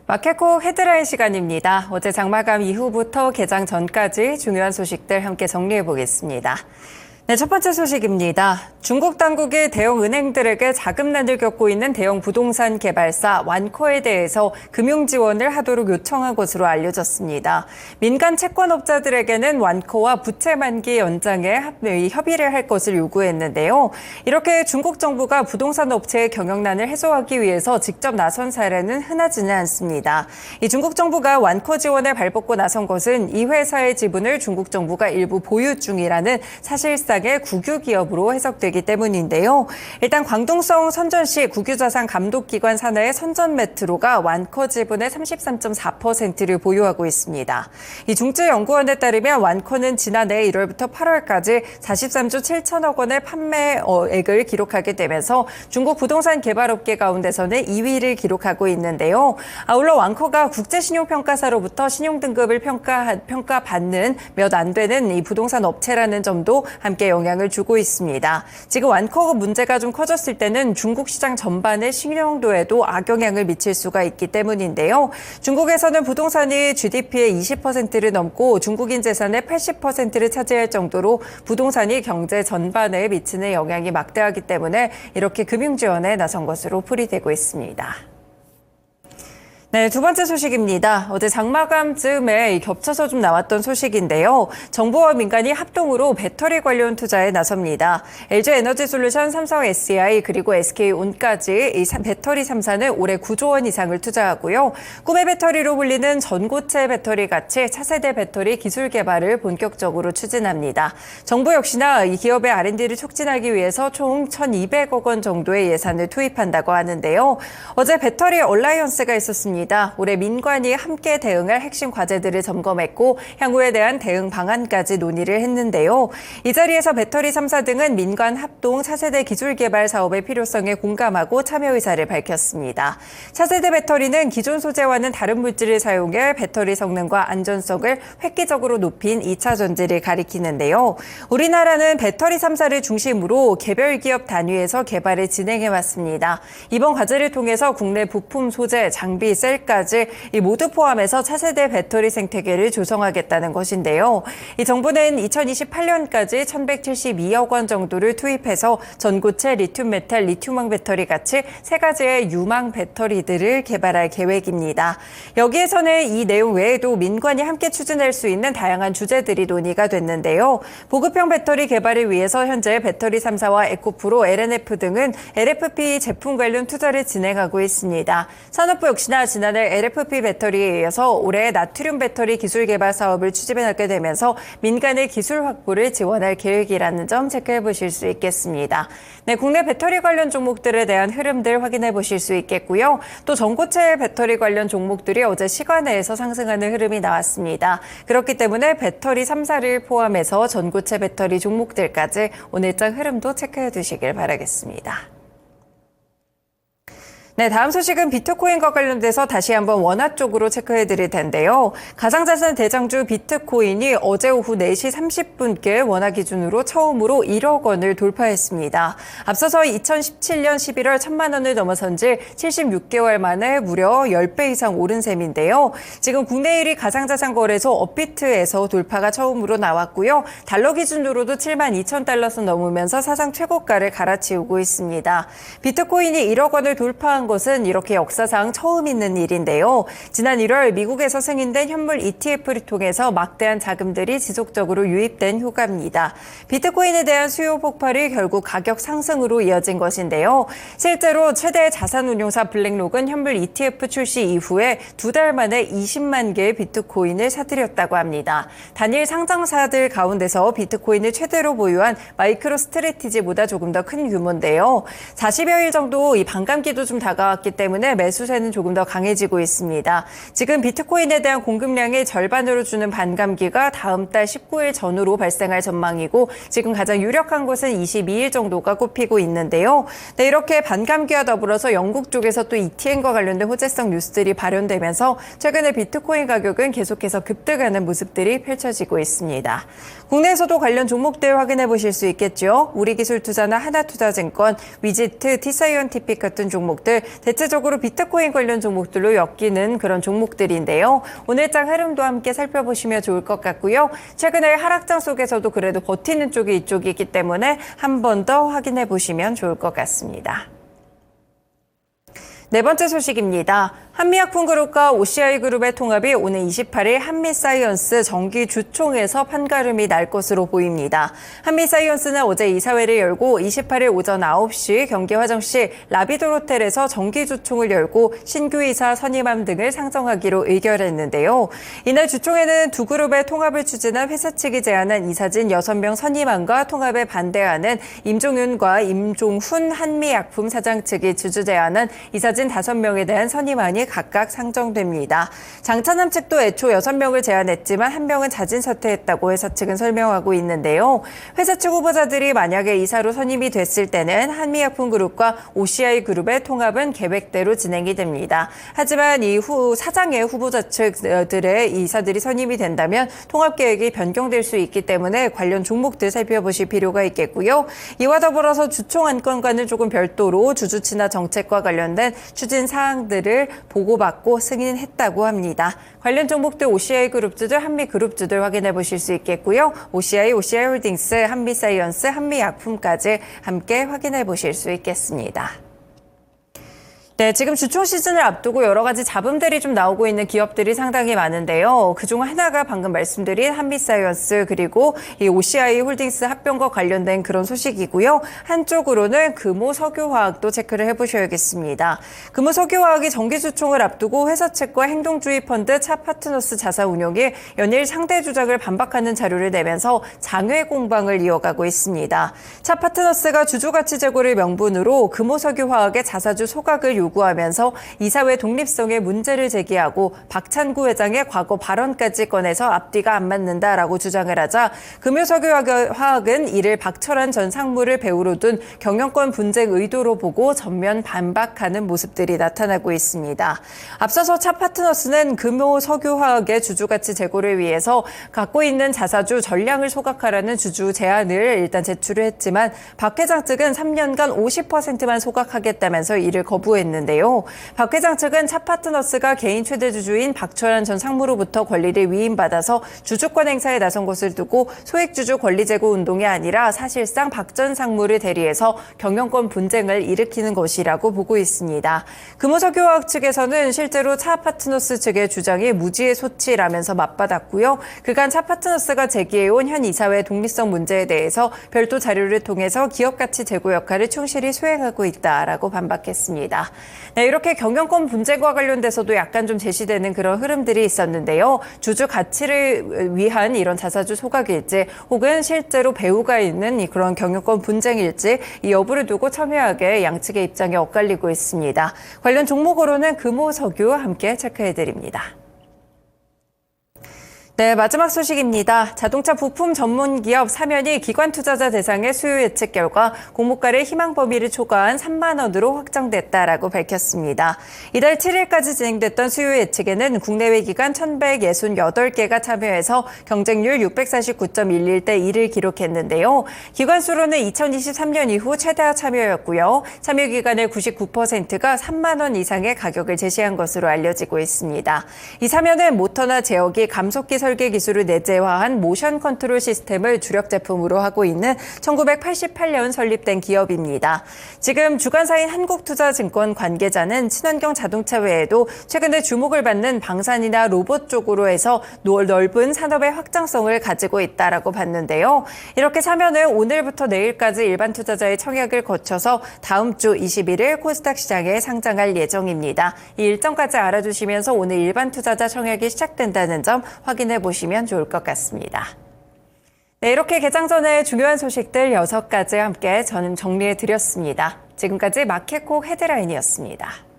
마켓콕 헤드라인 시간입니다. 어제 장마감 이후부터 개장 전까지 중요한 소식들 함께 정리해 보겠습니다. 네, 첫 번째 소식입니다. 중국 당국이 대형 은행들에게 자금난을 겪고 있는 대형 부동산 개발사 완코에 대해서 금융 지원을 하도록 요청한 것으로 알려졌습니다. 민간 채권업자들에게는 완코와 부채 만기 연장에 협의를 할 것을 요구했는데요. 이렇게 중국 정부가 부동산 업체의 경영난을 해소하기 위해서 직접 나선 사례는 흔하지는 않습니다. 이 중국 정부가 완코 지원에 발벗고 나선 것은 이 회사의 지분을 중국 정부가 일부 보유 중이라는 사실상 국유 기업으로 해석되기 때문인데요. 일단 광동성 선전시 국유자산 감독기관 산하의 선전메트로가 완코 지분의 33.4%를 보유하고 있습니다. 이 중증연구원에 따르면 완코는 지난해 1월부터 8월까지 43조 7천억 원의 판매액을 기록하게 되면서 중국 부동산 개발업계 가운데서는 2위를 기록하고 있는데요. 아울러 완코가 국제신용평가사로부터 신용등급을 평가받는 몇 안 되는 이 부동산 업체라는 점도 함께 영향을 주고 있습니다. 지금 완코가 문제가 좀 커졌을 때는 중국 시장 전반의 신용도에도 악영향을 미칠 수가 있기 때문인데요. 중국에서는 부동산이 GDP의 20%를 넘고 중국인 재산의 80%를 차지할 정도로 부동산이 경제 전반에 미치는 영향이 막대하기 때문에 이렇게 금융 지원에 나선 것으로 풀이되고 있습니다. 네, 두 번째 소식입니다. 어제 장마감쯤에 겹쳐서 좀 나왔던 소식인데요. 정부와 민간이 합동으로 배터리 관련 투자에 나섭니다. LG에너지솔루션, 삼성 SDI 그리고 SK온까지 이 배터리 3사는 올해 9조 원 이상을 투자하고요. 꿈의 배터리로 불리는 전고체 배터리 같이 차세대 배터리 기술 개발을 본격적으로 추진합니다. 정부 역시나 이 기업의 R&D를 촉진하기 위해서 총 1,200억 원 정도의 예산을 투입한다고 하는데요. 어제 배터리 얼라이언스가 있었습니다. 올해 민관이 함께 대응할 핵심 과제들을 점검했고 향후에 대한 대응 방안까지 논의를 했는데요. 이 자리에서 배터리 3사 등은 민관 합동 차세대 기술 개발 사업의 필요성에 공감하고 참여 의사를 밝혔습니다. 차세대 배터리는 기존 소재와는 다른 물질을 사용해 배터리 성능과 안전성을 획기적으로 높인 2차 전지를 가리키는데요. 우리나라는 배터리 3사를 중심으로 개별 기업 단위에서 개발을 진행해 왔습니다. 이번 과제를 통해서 국내 부품 소재, 장비, 셀까지 이 모두 포함해서 차세대 배터리 생태계를 조성하겠다는 것인데요. 이 정부는 2028년까지 1,172억 원 정도를 투입해서 전고체 리튬 메탈, 리튬황 배터리 같이 세 가지의 유망 배터리들을 개발할 계획입니다. 여기에서는 이 내용 외에도 민관이 함께 추진할 수 있는 다양한 주제들이 논의가 됐는데요. 보급형 배터리 개발을 위해서 현재 배터리 3사와 에코프로, LNF 등은 LFP 제품 관련 투자를 진행하고 있습니다. 산업부 역시나 지난해 LFP 배터리에 이어서 올해 나트륨 배터리 기술 개발 사업을 추진하게 되면서 민간의 기술 확보를 지원할 계획이라는 점 체크해 보실 수 있겠습니다. 네, 국내 배터리 관련 종목들에 대한 흐름들 확인해 보실 수 있겠고요. 또 전고체 배터리 관련 종목들이 어제 시간외에서 상승하는 흐름이 나왔습니다. 그렇기 때문에 배터리 3사를 포함해서 전고체 배터리 종목들까지 오늘장 흐름도 체크해 두시길 바라겠습니다. 네, 다음 소식은 비트코인과 관련돼서 다시 한번 원화 쪽으로 체크해 드릴 텐데요. 가상자산 대장주 비트코인이 어제 오후 4시 30분께 원화 기준으로 처음으로 1억 원을 돌파했습니다. 앞서서 2017년 11월 1,000만 원을 넘어선 지 76개월 만에 무려 10배 이상 오른 셈인데요. 지금 국내 1위 가상자산 거래소 업비트에서 돌파가 처음으로 나왔고요. 달러 기준으로도 72,000달러 넘으면서 사상 최고가를 갈아치우고 있습니다. 비트코인이 1억 원을 돌파한 것은 이렇게 역사상 처음 있는 일인데요. 지난 1월 미국에서 승인된 현물 ETF를 통해서 막대한 자금들이 지속적으로 유입된 효과입니다. 비트코인에 대한 수요 폭발이 결국 가격 상승으로 이어진 것인데요. 실제로 최대 자산운용사 블랙록은 현물 ETF 출시 이후에 2달 만에 20만 개의 비트코인을 사들였다고 합니다. 단일 상장사들 가운데서 비트코인을 최대로 보유한 마이크로 스트래티지보다 조금 더 큰 규모인데요. 40여일 정도 이 반감기도 좀 다가왔기 때문에 매수세는 조금 더 강해지고 있습니다. 지금 비트코인에 대한 공급량의 절반으로 주는 반감기가 다음 달 19일 전후로 발생할 전망이고 지금 가장 유력한 곳은 22일 정도가 꼽히고 있는데요. 네, 이렇게 반감기와 더불어서 영국 쪽에서 또 ETN과 관련된 호재성 뉴스들이 발현되면서 최근에 비트코인 가격은 계속해서 급등하는 모습들이 펼쳐지고 있습니다. 국내에서도 관련 종목들 확인해 보실 수 있겠죠. 우리기술투자나 하나투자증권, 위지트, 티사이언티픽 같은 종목들 대체적으로 비트코인 관련 종목들로 엮이는 그런 종목들인데요. 오늘장 흐름도 함께 살펴보시면 좋을 것 같고요. 최근에 하락장 속에서도 그래도 버티는 쪽이 이쪽이기 때문에 한 번 더 확인해 보시면 좋을 것 같습니다. 네 번째 소식입니다. 한미약품그룹과 OCI그룹의 통합이 오는 28일 한미사이언스 정기주총에서 판가름이 날 것으로 보입니다. 한미사이언스는 어제 이사회를 열고 28일 오전 9시 경기 화정시 라비돌호텔에서 정기주총을 열고 신규 이사 선임함 등을 상정하기로 의결했는데요. 이날 주총에는 두 그룹의 통합을 추진한 회사 측이 제안한 이사진 6명 선임안과 통합에 반대하는 임종윤과 임종훈 한미약품 사장 측이 주주 제안한 이사진 5명에 대한 선임안이 각각 상정됩니다. 장차남 측도 애초 6명을 제안했지만 1명은 자진 사퇴했다고 회사 측은 설명하고 있는데요. 회사 측 후보자들이 만약에 이사로 선임이 됐을 때는 한미약품그룹과 OCI그룹의 통합은 계획대로 진행이 됩니다. 하지만 이후 사장의 후보자 측들의 이사들이 선임이 된다면 통합 계획이 변경될 수 있기 때문에 관련 종목들 살펴보실 필요가 있겠고요. 이와 더불어서 주총 안건과는 조금 별도로 주주 친화 정책과 관련된 추진 사항들을 보고받고 승인했다고 합니다. 관련 종목들 OCI그룹주들, 한미그룹주들 확인해 보실 수 있겠고요. OCI, OCI홀딩스, 한미사이언스, 한미약품까지 함께 확인해 보실 수 있겠습니다. 네, 지금 주총 시즌을 앞두고 여러 가지 잡음들이 좀 나오고 있는 기업들이 상당히 많은데요. 그중 하나가 방금 말씀드린 한미사이언스 그리고 이 OCI 홀딩스 합병과 관련된 그런 소식이고요. 한쪽으로는 금호석유화학도 체크를 해보셔야겠습니다. 금호석유화학이 정기주총을 앞두고 회사 측과 행동주의 펀드 차파트너스 자사운용이 연일 상대 주장을 반박하는 자료를 내면서 장외 공방을 이어가고 있습니다. 차파트너스가 주주가치 제고를 명분으로 금호석유화학의 자사주 소각을 요구하면서 이사회 독립성에 문제를 제기하고 박찬구 회장의 과거 발언까지 꺼내서 앞뒤가 안 맞는다라고 주장을 하자 금호석유화학은 이를 박철환 전 상무를 배우로 둔 경영권 분쟁 의도로 보고 전면 반박하는 모습들이 나타나고 있습니다. 앞서서 차파트너스는 금호석유화학의 주주가치 제고를 위해서 갖고 있는 자사주 전량을 소각하라는 주주 제안을 일단 제출을 했지만 박 회장 측은 3년간 50%만 소각하겠다면서 이를 거부했는데요. 박 회장 측은 차파트너스가 개인 최대 주주인 박철환 전 상무로부터 권리를 위임받아서 주주권 행사에 나선 것을 두고 소액주주 권리 제고 운동이 아니라 사실상 박 전 상무를 대리해서 경영권 분쟁을 일으키는 것이라고 보고 있습니다. 금호석유화학 측에서는 실제로 차파트너스 측의 주장이 무지의 소치라면서 맞받았고요. 그간 차파트너스가 제기해온 현 이사회 독립성 문제에 대해서 별도 자료를 통해서 기업가치 제고 역할을 충실히 수행하고 있다라고 반박했습니다. 네, 이렇게 경영권 분쟁과 관련돼서도 약간 좀 제시되는 그런 흐름들이 있었는데요. 주주 가치를 위한 이런 자사주 소각일지 혹은 실제로 배후가 있는 그런 경영권 분쟁일지 이 여부를 두고 첨예하게 양측의 입장이 엇갈리고 있습니다. 관련 종목으로는 금호석유 함께 체크해드립니다. 네, 마지막 소식입니다. 자동차 부품 전문 기업 사면이 기관 투자자 대상의 수요 예측 결과 공모가를 희망 범위를 초과한 3만 원으로 확정됐다라고 밝혔습니다. 이달 7일까지 진행됐던 수요 예측에는 국내외 기관 1,168개가 참여해서 경쟁률 649.11대 1을 기록했는데요. 기관 수로는 2023년 이후 최다 참여였고요. 참여 기관의 99%가 3만 원 이상의 가격을 제시한 것으로 알려지고 있습니다. 이 사면은 모터나 제어기, 감속기 설계 기술을 내재화한 모션 컨트롤 시스템을 주력 제품으로 하고 있는 1988년 설립된 기업입니다. 지금 주관사인 한국투자증권 관계자는 친환경 자동차 외에도 최근에 주목을 받는 방산이나 로봇 쪽으로 해서 넓은 산업의 확장성을 가지고 있다라고 봤는데요. 이렇게 사면은 오늘부터 내일까지 일반 투자자의 청약을 거쳐서 다음 주 21일 코스닥 시장에 상장할 예정입니다. 이 일정까지 알아두시면서 오늘 일반 투자자 청약이 시작된다는 점 확인해 보시면 좋을 것 같습니다. 네, 이렇게 개장 전에 중요한 소식들 6가지 함께 저는 정리해 드렸습니다. 지금까지 마켓콕 헤드라인이었습니다.